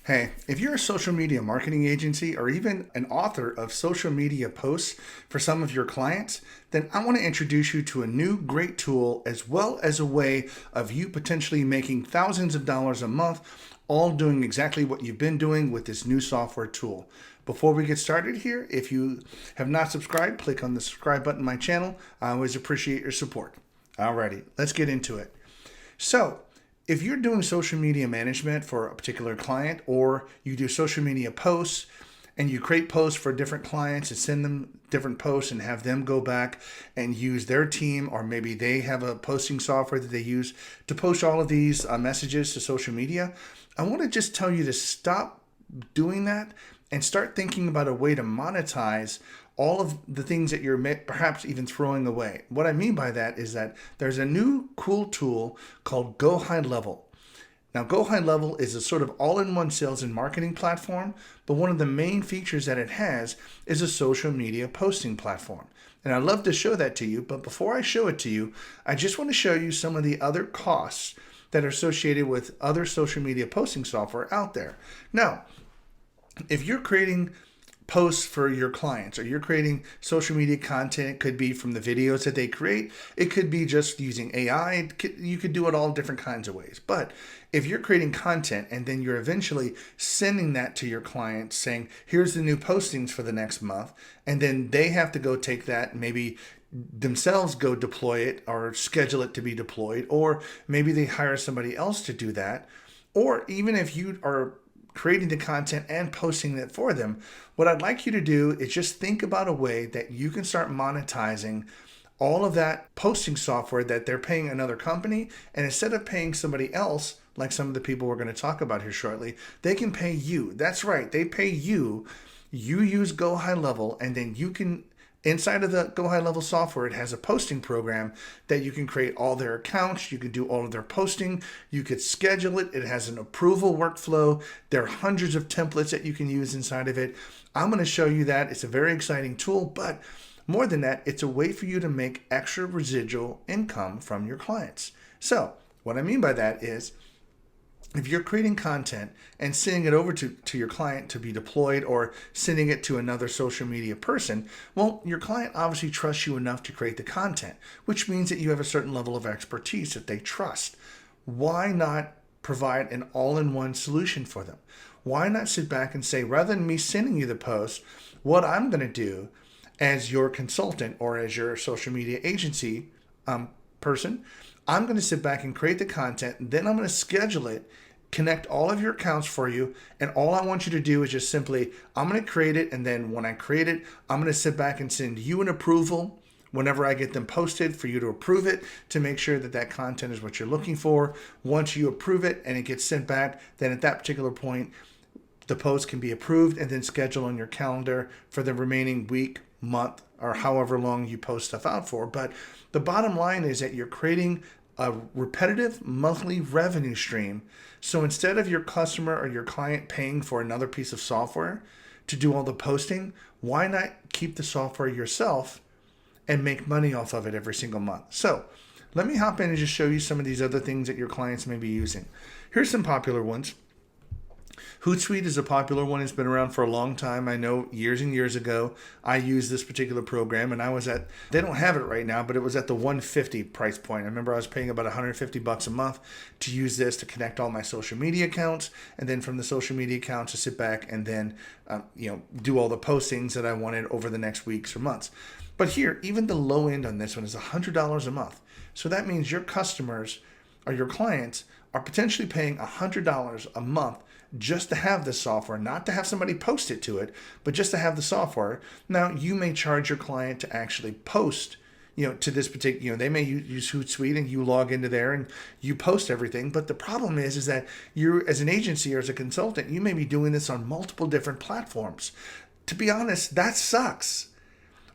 Hey, if you're a social media marketing agency or even an author of social media posts for some of your clients, then I want to introduce you to a new great tool as well as a way of you potentially making thousands of dollars a month, all doing exactly what you've been doing with this new software tool. Before we get started here, if you have not subscribed, click on the subscribe button on my channel. I always appreciate your support. Alrighty, let's get into it. So, if you're doing social media management for a particular client, or you do social media posts and you create posts for different clients and send them different posts and have them go back and use their team, or maybe they have a posting software that they use to post all of these messages to social media, I want to just tell you to stop doing that and start thinking about a way to monetize all of the things that you're perhaps even throwing away. What I mean by that is that there's a new cool tool called GoHighLevel. Now, GoHighLevel is a sort of all-in-one sales and marketing platform, but one of the main features that it has is a social media posting platform. And I'd love to show that to you, but before I show it to you, I just want to show you some of the other costs that are associated with other social media posting software out there. Now, if you're creating posts for your clients, or you're creating social media content, it could be from the videos that they create, it could be just using AI, you could do it all different kinds of ways. But if you're creating content and then you're eventually sending that to your clients saying, here's the new postings for the next month, and then they have to go take that and maybe themselves go deploy it or schedule it to be deployed, or maybe they hire somebody else to do that, or even if you are creating the content and posting it for them, what I'd like you to do is just think about a way that you can start monetizing all of that posting software that they're paying another company. And instead of paying somebody else, like some of the people we're going to talk about here shortly, they can pay you. That's right, they pay you. You use GoHighLevel, and then you can, inside of the GoHighLevel software, it has a posting program that you can create all their accounts. You can do all of their posting. You could schedule it. It has an approval workflow. There are hundreds of templates that you can use inside of it. I'm going to show you that. It's a very exciting tool, but more than that, it's a way for you to make extra residual income from your clients. So what I mean by that is, if you're creating content and sending it over to your client to be deployed, or sending it to another social media person, well, your client obviously trusts you enough to create the content, which means that you have a certain level of expertise that they trust. Why not provide an all-in-one solution for them? Why not sit back and say, rather than me sending you the post, what I'm going to do as your consultant or as your social media agency person, I'm going to sit back and create the content, then I'm going to schedule it, connect all of your accounts for you, and all I want you to do is just simply, I'm going to create it, and then when I create it, I'm going to sit back and send you an approval whenever I get them posted for you to approve it, to make sure that that content is what you're looking for. Once you approve it and it gets sent back, then at that particular point, the post can be approved and then scheduled on your calendar for the remaining week, month, or however long you post stuff out for. But the bottom line is that you're creating a repetitive monthly revenue stream. So instead of your customer or your client paying for another piece of software to do all the posting, why not keep the software yourself and make money off of it every single month? So let me hop in and just show you some of these other things that your clients may be using. Here's some popular ones. Hootsuite is a popular one. It's been around for a long time. I know years and years ago, I used this particular program, and I was at, they don't have it right now, but it was at the 150 price point. I remember I was paying about 150 bucks a month to use this to connect all my social media accounts, and then from the social media accounts to sit back and then do all the postings that I wanted over the next weeks or months. But here, even the low end on this one is $100 a month. So that means your customers or your clients are potentially paying $100 a month just to have this software, not to have somebody post it to it, but just to have the software. Now, you may charge your client to actually post, to this particular, they may use Hootsuite and you log into there and you post everything. But the problem is that you, as an agency or as a consultant, you may be doing this on multiple different platforms. To be honest, that sucks.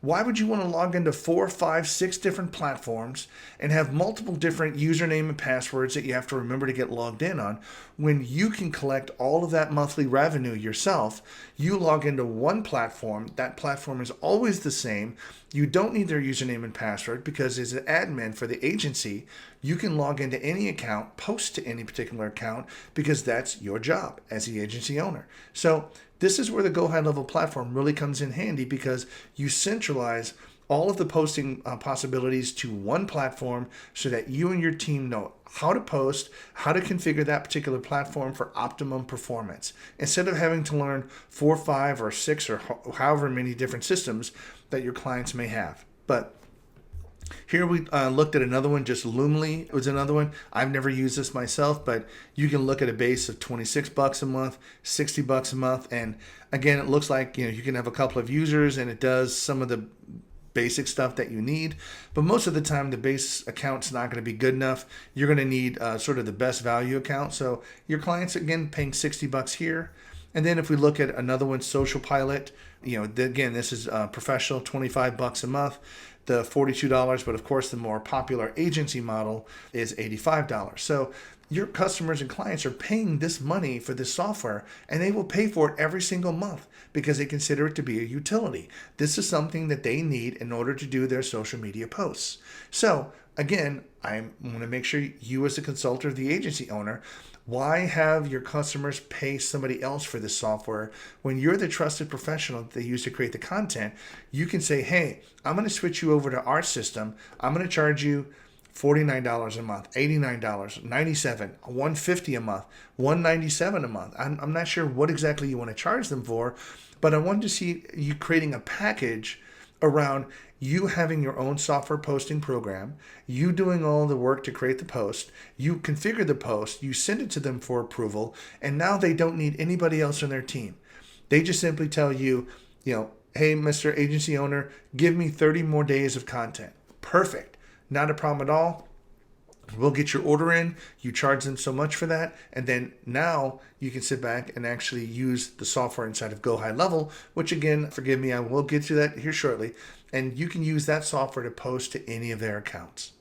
Why would you want to log into 4, 5, 6 different platforms and have multiple different username and passwords that you have to remember to get logged in on, when you can collect all of that monthly revenue yourself? You log into one platform. That platform is always the same. You don't need their username and password, because as an admin for the agency, you can log into any account, post to any particular account, because that's your job as the agency owner. So this is where the GoHighLevel platform really comes in handy, because you centralize all of the posting possibilities to one platform so that you and your team know how to post, how to configure that particular platform for optimum performance, instead of having to learn 4, 5, or 6, or however many different systems that your clients may have. But here we looked at another one, just Loomly was another one. I've never used this myself, but you can look at a base of $26 a month, $60 a month. And again, it looks like, you can have a couple of users and it does some of the basic stuff that you need, but most of the time the base account's not going to be good enough. You're going to need sort of the best value account. So your clients, again, paying $60 here. And then if we look at another one, Social Pilot, again, this is professional, $25 a month, the $42, but of course the more popular agency model is $85. So your customers and clients are paying this money for this software, and they will pay for it every single month because they consider it to be a utility. This is something that they need in order to do their social media posts. So again, I want to make sure you, as a consultant or the agency owner, why have your customers pay somebody else for this software when you're the trusted professional that they use to create the content? You can say, hey, I'm going to switch you over to our system. I'm going to charge you $49 a month, $89, $97, $150 a month, $197 a month. I'm not sure what exactly you want to charge them for, but I wanted to see you creating a package around you having your own software posting program, you doing all the work to create the post, you configure the post, you send it to them for approval, and now they don't need anybody else on their team. They just simply tell you, hey, Mr. Agency Owner, give me 30 more days of content. Perfect. Not a problem at all. We'll get your order in. You charge them so much for that. And then now you can sit back and actually use the software inside of GoHighLevel, which again, forgive me, I will get to that here shortly. And you can use that software to post to any of their accounts.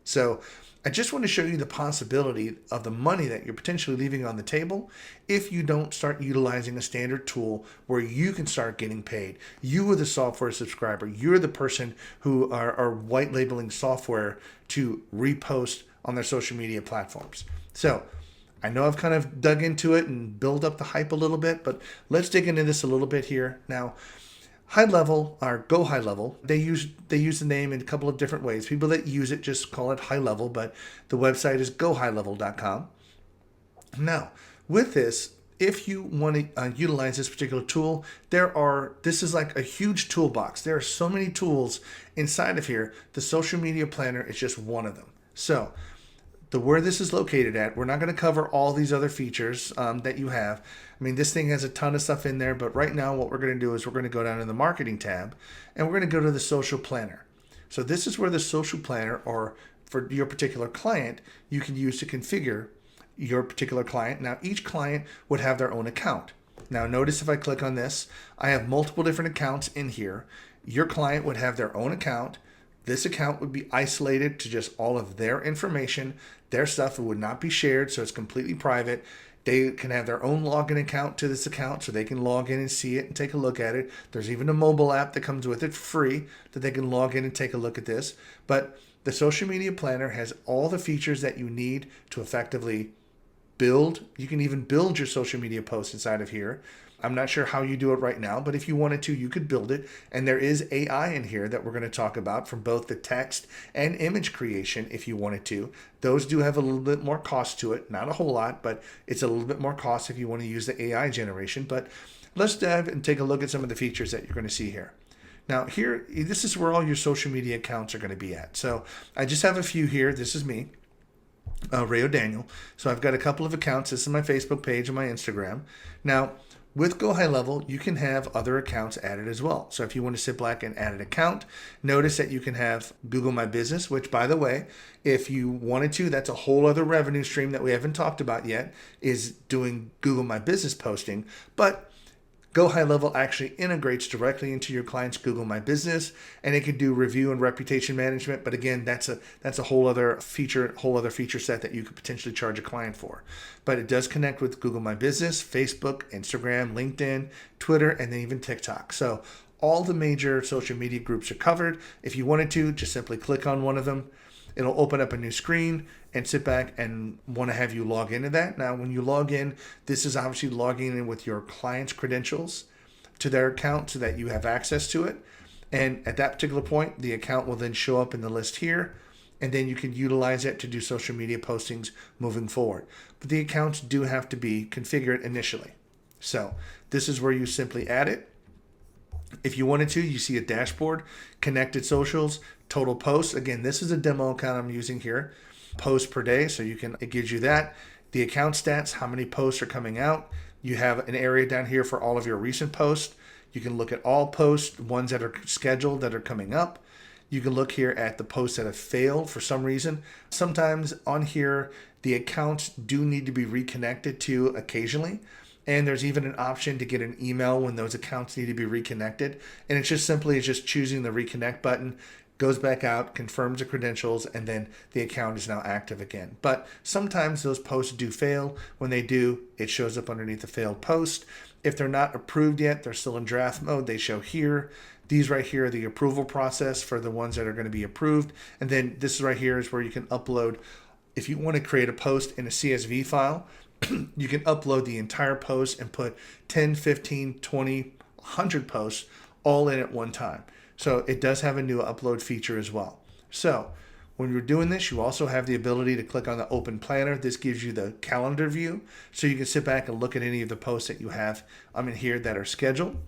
So I just want to show you the possibility of the money that you're potentially leaving on the table if you don't start utilizing a standard tool where you can start getting paid. You are the software subscriber. You're the person who are white labeling software to repost on their social media platforms. So I know I've kind of dug into it and built up the hype a little bit, but let's dig into this a little bit here. Now, GoHighLevel, or GoHighLevel, they use the name in a couple of different ways. People that use it just call it HighLevel, but the website is GoHighLevel.com. Now, with this, if you want to utilize this particular tool, this is like a huge toolbox. There are so many tools inside of here. The social media planner is just one of them. So where this is located at, we're not going to cover all these other features that you have. I mean, this thing has a ton of stuff in there, but right now what we're going to do is we're going to go down to the marketing tab and we're going to go to the social planner. So this is where the social planner, or for your particular client, you can use to configure your particular client. Now, each client would have their own account. Now, notice if I click on this, I have multiple different accounts in here. Your client would have their own account. This account would be isolated to just all of their information. Their stuff would not be shared, so it's completely private. They can have their own login account to this account, so they can log in and see it and take a look at it. There's even a mobile app that comes with it free that they can log in and take a look at this. But the social media planner has all the features that you need to effectively build. You can even build your social media posts inside of here. I'm not sure how you do it right now, but if you wanted to, you could build it. And there is AI in here that we're going to talk about from both the text and image creation if you wanted to. Those do have a little bit more cost to it. Not a whole lot, but it's a little bit more cost if you want to use the AI generation. But let's dive and take a look at some of the features that you're going to see here. Now here, this is where all your social media accounts are going to be at. So I just have a few here. This is me, rayodaniel. So I've got a couple of accounts. This is my Facebook page and my Instagram. Now, with GoHighLevel, you can have other accounts added as well. So if you want to sit back and add an account, notice that you can have Google My Business, which, by the way, if you wanted to, that's a whole other revenue stream that we haven't talked about yet, is doing Google My Business posting. But GoHighLevel actually integrates directly into your client's Google My Business, and it can do review and reputation management. But again, that's a whole other feature set that you could potentially charge a client for. But it does connect with Google My Business, Facebook, Instagram, LinkedIn, Twitter, and then even TikTok. So all the major social media groups are covered. If you wanted to, just simply click on one of them. it'll open up a new screen and sit back and want to have you log into that. Now, when you log in, this is obviously logging in with your client's credentials to their account so that you have access to it. And at that particular point, the account will then show up in the list here, and then you can utilize it to do social media postings moving forward. But the accounts do have to be configured initially. So this is where you simply add it. If you wanted to, you see a dashboard, connected socials, total posts. Again, this is a demo account I'm using here. Posts per day, so it gives you that. The account stats, how many posts are coming out. You have an area down here for all of your recent posts. You can look at all posts, ones that are scheduled that are coming up. You can look here at the posts that have failed for some reason. Sometimes on here, the accounts do need to be reconnected to occasionally. And there's even an option to get an email when those accounts need to be reconnected. And it's just simply choosing the reconnect button, goes back out, confirms the credentials, and then the account is now active again. But sometimes those posts do fail. When they do, it shows up underneath the failed post. If they're not approved yet, they're still in draft mode, they show here. These right here are the approval process for the ones that are going to be approved. And then this right here is where you can upload. If you want to create a post in a CSV file, you can upload the entire post and put 10, 15, 20, 100 posts all in at one time. So it does have a new upload feature as well. So when you're doing this, you also have the ability to click on the open planner. This gives you the calendar view, so you can sit back and look at any of the posts that you have in here that are scheduled.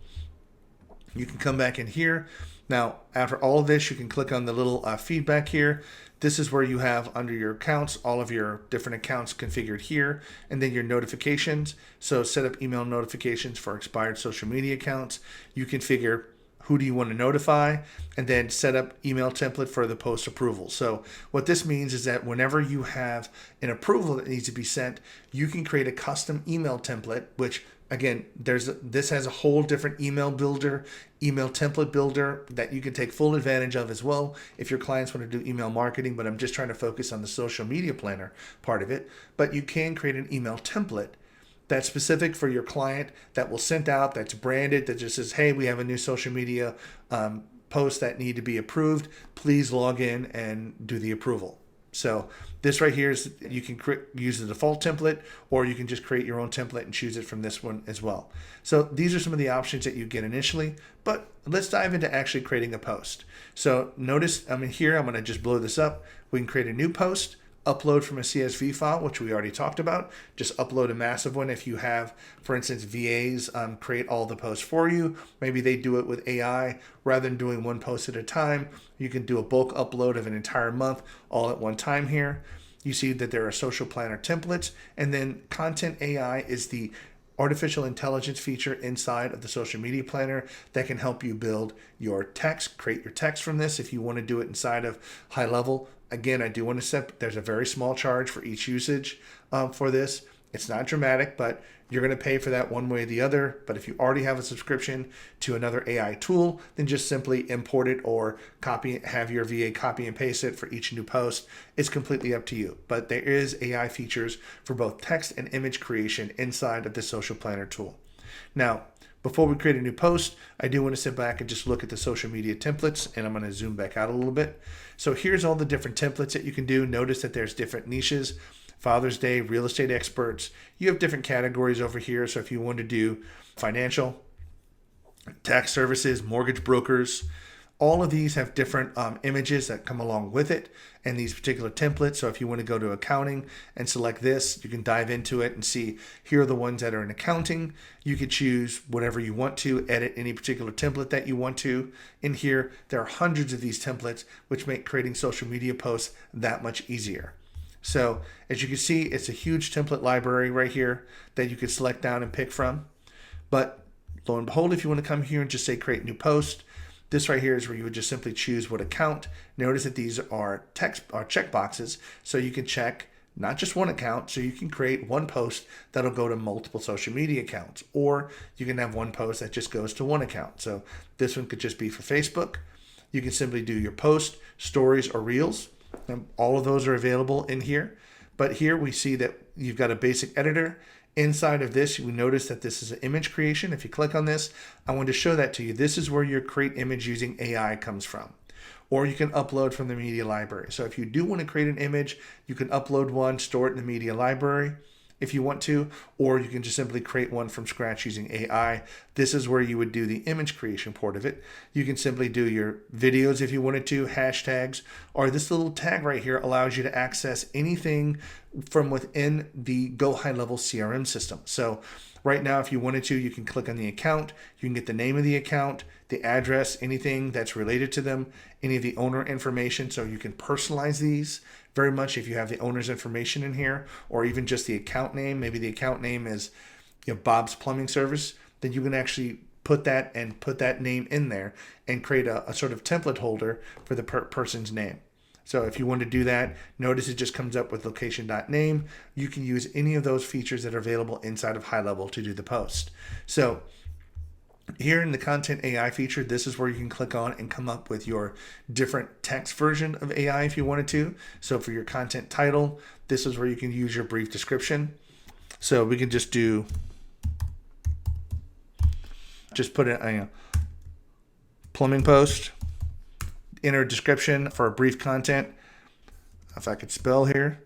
You can come back in here. Now, after all of this, you can click on the little feedback here. This is where you have under your accounts, all of your different accounts configured here, and then your notifications. So set up email notifications for expired social media accounts. You configure who do you want to notify, and then set up email template for the post approval. So what this means is that whenever you have an approval that needs to be sent, you can create a custom email template, which again, this has a whole different email builder, email template builder that you can take full advantage of as well if your clients want to do email marketing, but I'm just trying to focus on the social media planner part of it. But you can create an email template that's specific for your client, that will send out, that's branded, that just says, hey, we have a new social media posts that need to be approved. Please log in and do the approval. So this right here is, you can use the default template, or you can just create your own template and choose it from this one as well. So these are some of the options that you get initially, but let's dive into actually creating a post. So notice I'm in here, I'm going to just blow this up. We can create a new post, upload from a CSV file, which we already talked about. Just upload a massive one. If you have, for instance, VAs create all the posts for you, maybe they do it with AI rather than doing one post at a time. You can do a bulk upload of an entire month all at one time here. You see that there are social planner templates, and then Content AI is the artificial intelligence feature inside of the social media planner that can help you build your text, create your text from this if you want to do it inside of GoHighLevel. Again, I do want to set, there's a very small charge for each usage for this. It's not dramatic, but you're going to pay for that one way or the other. But if you already have a subscription to another AI tool, then just simply import it or copy it, have your VA copy and paste it for each new post. It's completely up to you. But there is AI features for both text and image creation inside of the social planner tool. Now, before we create a new post, I do want to sit back and just look at the social media templates, and I'm going to zoom back out a little bit. So here's all the different templates that you can do. Notice that there's different niches. Father's Day, real estate experts. You have different categories over here. So if you want to do financial, tax services, mortgage brokers, all of these have different images that come along with it and these particular templates. So if you want to go to accounting and select this, you can dive into it and see here are the ones that are in accounting. You could choose whatever you want to, edit any particular template that you want to. In here, there are hundreds of these templates, which make creating social media posts that much easier. So as you can see, it's a huge template library right here that you could select down and pick from. But lo and behold, if you want to come here and just say create new post, this right here is where you would just simply choose what account. Notice that these are check boxes, so you can check not just one account, so you can create one post that'll go to multiple social media accounts, or you can have one post that just goes to one account. So this one could just be for Facebook. You can simply do your post, stories, or reels. And all of those are available in here. But here we see that you've got a basic editor. Inside of this, you notice that this is an image creation. If you click on this, I want to show that to you. This is where your create image using AI comes from. or you can upload from the media library. So if you do want to create an image, you can upload one, store it in the media library if you want to, or you can just simply create one from scratch using AI. This is where you would do the image creation part of it. You can simply do your videos if you wanted to, hashtags, or this little tag right here allows you to access anything from within the GoHighLevel CRM system. So right now, if you wanted to, you can click on the account, you can get the name of the account, the address, anything that's related to them, any of the owner information, so you can personalize these very much if you have the owner's information in here, or even just the account name. Maybe the account name is Bob's Plumbing Service, then you can actually put that name in there and create a sort of template holder for the person's name. So if you want to do that, notice it just comes up with location.name. You can use any of those features that are available inside of HighLevel to do the post. So here in the Content AI feature, this is where you can click on and come up with your different text version of AI if you wanted to. So for your content title, this is where you can use your brief description. So we can just put in a plumbing post, enter description for a brief content. If I could spell here.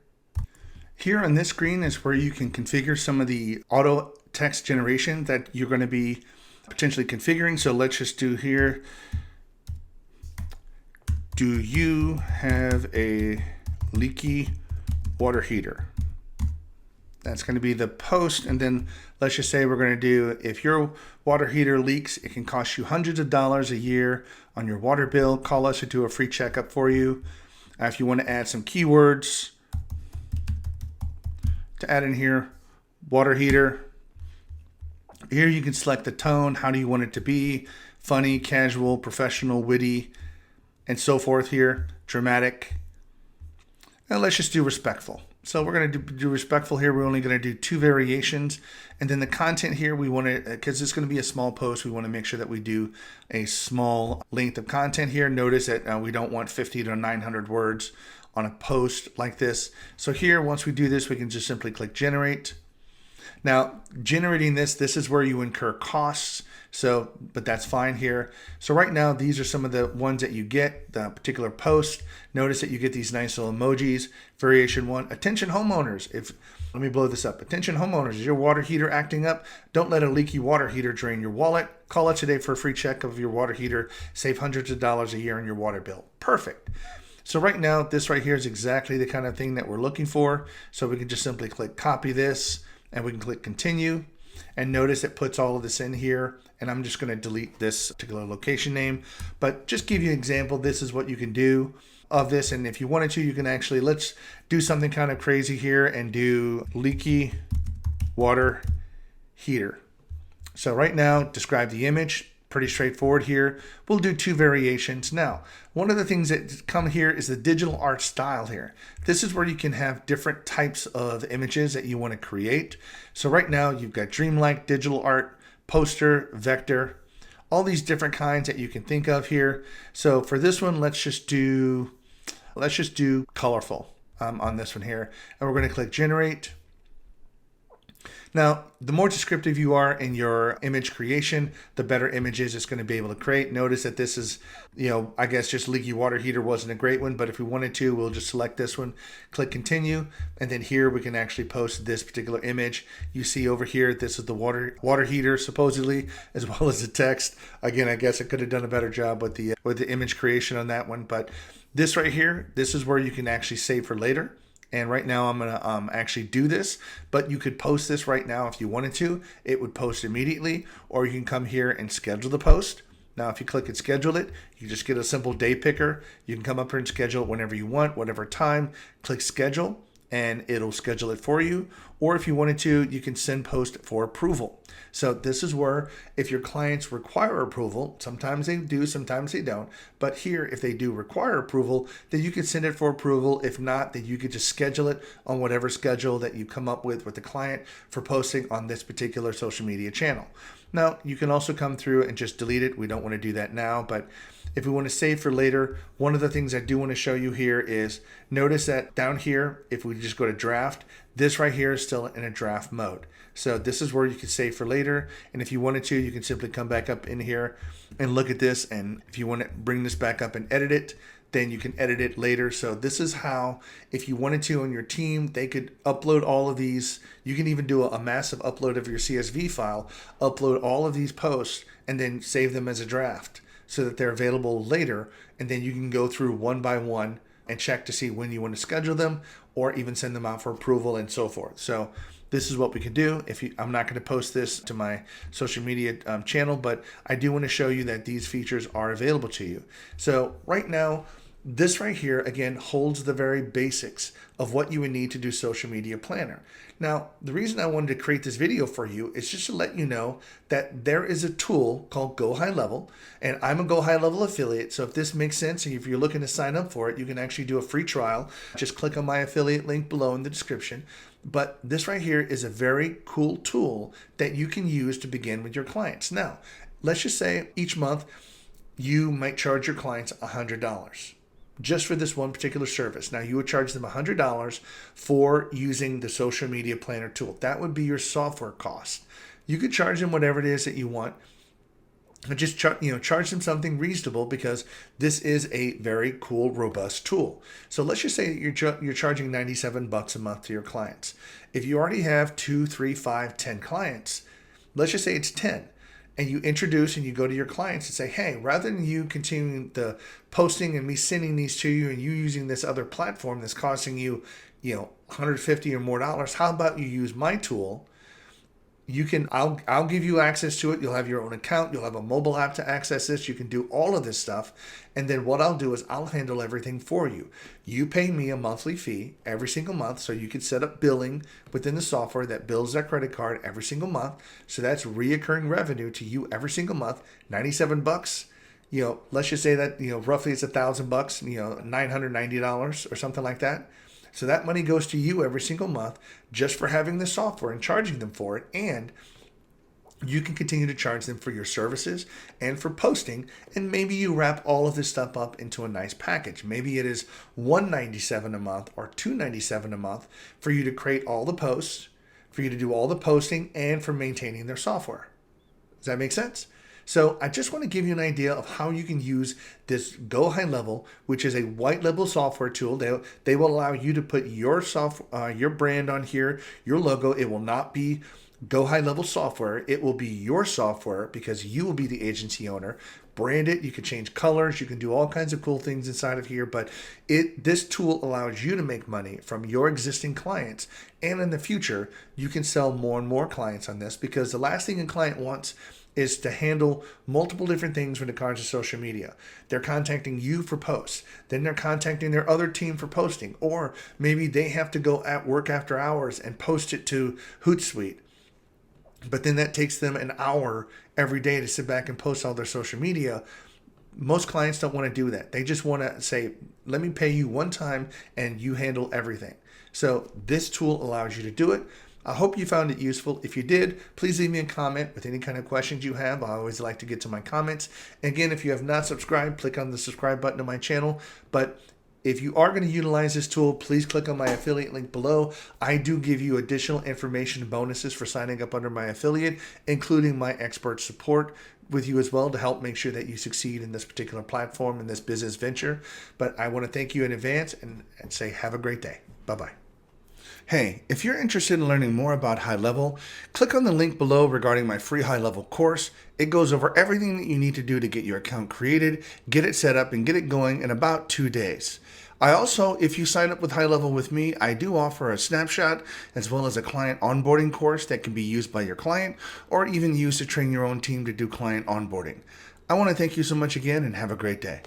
Here on this screen is where you can configure some of the auto text generation that you're going to be potentially configuring. So let's just do here. Do you have a leaky water heater? That's going to be the post. And then let's just say we're going to do, if your water heater leaks, it can cost you hundreds of dollars a year on your water bill. Call us to do a free checkup for you. If you want to add some keywords to add in here, water heater. Here you can select the tone. How do you want it to be? Funny, casual, professional, witty, and so forth here. Dramatic. And let's just do respectful. So we're going to do respectful here. We're only going to do 2 variations. And then the content here, we want to, because it's going to be a small post, we want to make sure that we do a small length of content here. Notice that we don't want 50 to 900 words on a post like this. So here, once we do this, we can just simply click generate. Now, generating this is where you incur costs. So, but that's fine here. So right now, these are some of the ones that you get, the particular post. Notice that you get these nice little emojis. Variation 1, attention homeowners. Let me blow this up. Attention homeowners, is your water heater acting up? Don't let a leaky water heater drain your wallet. Call us today for a free check of your water heater. Save hundreds of dollars a year on your water bill. Perfect. So right now, this right here is exactly the kind of thing that we're looking for. So we can just simply click copy this and we can click continue. And notice it puts all of this in here. And I'm just going to delete this particular location name. But just give you an example, this is what you can do of this. And if you wanted to, you can actually, let's do something kind of crazy here and do leaky water heater. So right now, describe the image. Pretty straightforward here. We'll do 2 variations. Now, one of the things that come here is the digital art style here. This is where you can have different types of images that you want to create. So right now you've got dreamlike, digital art, poster, vector, all these different kinds that you can think of here. So for this one, let's just do colorful on this one here. And we're going to click generate. Now, the more descriptive you are in your image creation, the better images it's going to be able to create. Notice that this is, I guess just leaky water heater wasn't a great one, but if we wanted to, we'll just select this one, click continue, and then here we can actually post this particular image. You see over here, this is the water heater supposedly, as well as the text. Again, I guess I could have done a better job with the image creation on that one, but this right here, this is where you can actually save for later. And right now I'm going to actually do this, but you could post this right now if you wanted to. It would post immediately, or you can come here and schedule the post. Now, if you click and schedule it, you just get a simple day picker. You can come up here and schedule it whenever you want, whatever time. Click schedule, and it'll schedule it for you. Or if you wanted to, you can send post for approval. So this is where if your clients require approval, sometimes they do, sometimes they don't. But here, if they do require approval, then you can send it for approval. If not, then you could just schedule it on whatever schedule that you come up with the client for posting on this particular social media channel. Now, you can also come through and just delete it. We don't want to do that now, but if we want to save for later, one of the things I do want to show you here is notice that down here, if we just go to draft, this right here is still in a draft mode. So this is where you can save for later. And if you wanted to, you can simply come back up in here and look at this. And if you want to bring this back up and edit it, then you can edit it later. So this is how, if you wanted to on your team, they could upload all of these. You can even do a massive upload of your CSV file, upload all of these posts, and then save them as a draft so that they're available later. And then you can go through one by one and check to see when you want to schedule them or even send them out for approval and so forth. So this is what we can do. I'm not going to post this to my social media channel, but I do want to show you that these features are available to you. So right now, this right here, again, holds the very basics of what you would need to do Social Media Planner. Now, the reason I wanted to create this video for you is just to let you know that there is a tool called GoHighLevel, and I'm a GoHighLevel affiliate. So if this makes sense, and if you're looking to sign up for it, you can actually do a free trial. Just click on my affiliate link below in the description. But this right here is a very cool tool that you can use to begin with your clients. Now, let's just say each month you might charge your clients $100. Just for this one particular service. Now you would charge them $100 for using the social media planner tool. That would be your software cost. You could charge them whatever it is that you want, but just charge them something reasonable because this is a very cool, robust tool. So let's just say that you're charging $97 a month to your clients. If you already have 2, 3, 5, 10 clients, let's just say it's 10. And you introduce and you go to your clients and say, hey, rather than you continuing the posting and me sending these to you and you using this other platform that's costing you, $150 or more, how about you use my tool? I'll give you access to it. You'll have your own account. You'll have a mobile app to access this. You can do all of this stuff. And then what I'll do is I'll handle everything for you. You pay me a monthly fee every single month. So you can set up billing within the software that bills that credit card every single month. So that's reoccurring revenue to you every single month. $97. Let's just say that, roughly it's $1,000, $990 or something like that. So that money goes to you every single month just for having the software and charging them for it. And you can continue to charge them for your services and for posting. And maybe you wrap all of this stuff up into a nice package. Maybe it is $197 a month or $297 a month for you to create all the posts, for you to do all the posting, and for maintaining their software. Does that make sense? So I just want to give you an idea of how you can use this GoHighLevel, which is a white label software tool. They will allow you to put your your brand on here, your logo. It will not be GoHighLevel software. It will be your software because you will be the agency owner. Brand it. You can change colors. You can do all kinds of cool things inside of here. But this tool allows you to make money from your existing clients. And in the future, you can sell more and more clients on this because the last thing a client wants is to handle multiple different things when it comes to social media. They're contacting you for posts. Then they're contacting their other team for posting. Or maybe they have to go at work after hours and post it to Hootsuite. But then that takes them an hour every day to sit back and post all their social media. Most clients don't want to do that. They just want to say, let me pay you one time and you handle everything. So this tool allows you to do it. I hope you found it useful. If you did, please leave me a comment with any kind of questions you have. I always like to get to my comments. Again, if you have not subscribed, click on the subscribe button to my channel. But if you are going to utilize this tool, please click on my affiliate link below. I do give you additional information and bonuses for signing up under my affiliate, including my expert support with you as well to help make sure that you succeed in this particular platform, in this business venture. But I want to thank you in advance and say have a great day. Bye-bye. Hey, if you're interested in learning more about HighLevel, click on the link below regarding my free HighLevel course. It goes over everything that you need to do to get your account created, get it set up, and get it going in about 2 days. I also, if you sign up with HighLevel with me, I do offer a snapshot as well as a client onboarding course that can be used by your client or even used to train your own team to do client onboarding. I want to thank you so much again and have a great day.